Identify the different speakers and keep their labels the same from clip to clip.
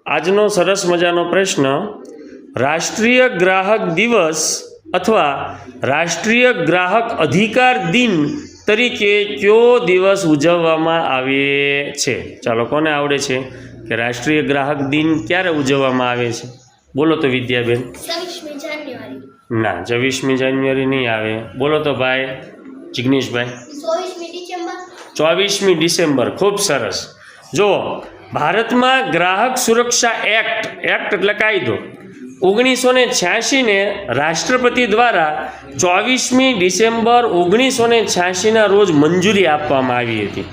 Speaker 1: આજનો સરસ મજાનો પ્રશ્ન, રાષ્ટ્રીય ગ્રાહક દિવસ અથવા રાષ્ટ્રીય ગ્રાહક અધિકાર દિન તરીકે કયો દિવસ ઉજવવામાં આવે છે? ચાલો, કોને આવડે છે કે રાષ્ટ્રીય ગ્રાહક દિન ક્યારે ઉજવવામાં આવે છે? બોલો તો વિદ્યાબેન.
Speaker 2: 26મી જાન્યુઆરી.
Speaker 1: ના, 26મી જાન્યુઆરી નહીં આવે. બોલો તો ભાઈ જિગ્નેશભાઈ.
Speaker 2: 24મી ડિસેમ્બર.
Speaker 1: 24મી ડિસેમ્બર. ખૂબ સરસ. જુઓ, ભારતમાં ગ્રાહક સુરક્ષા એક્ટ એટલે કાયદો 1986ને રાષ્ટ્રપતિ દ્વારા 24મી ડિસેમ્બર 1986ના રોજ મંજૂરી આપવામાં આવી હતી.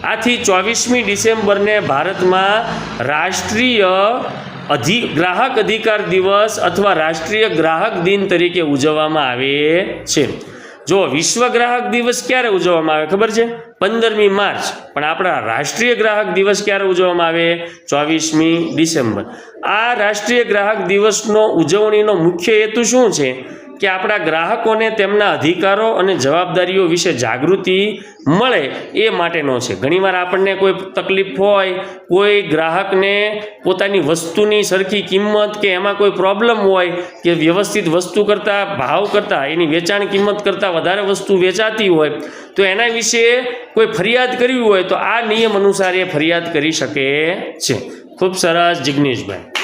Speaker 1: આથી 24મી ડિસેમ્બરને ભારતમાં રાષ્ટ્રીય ગ્રાહક અધિકાર દિવસ અથવા રાષ્ટ્રીય ગ્રાહક દિન તરીકે ઉજવવામાં આવે છે. જો વિશ્વ ગ્રાહક દિવસ ક્યારે ઉજવવામાં આવે ખબર છે? 15મી માર્ચ. પણ આપણા રાષ્ટ્રીય ગ્રાહક દિવસ ક્યારે ઉજવવામાં આવે? 24મી ડિસેમ્બર. આ રાષ્ટ્રીય ગ્રાહક દિવસનો ઉજવણીનો મુખ્ય હેતુ શું છે કે આપણા ગ્રાહકોને તેમના અધિકારો અને જવાબદારીઓ વિશે જાગૃતિ મળે એ માટેનો છે. ઘણીવાર આપણને કોઈ તકલીફ હોય, કોઈ ગ્રાહકને પોતાની વસ્તુની સરખી કિંમત કે એમાં કોઈ પ્રોબ્લેમ હોય કે વ્યવસ્થિત વસ્તુ કરતાં ભાવ કરતાં એની વેચાણ કિંમત કરતાં વધારે વસ્તુ વેચાતી હોય તો એના વિશે કોઈ ફરિયાદ કરવી હોય તો આ નિયમ અનુસાર એ ફરિયાદ કરી શકે છે. ખૂબ સરસ જિગ્નેશભાઈ.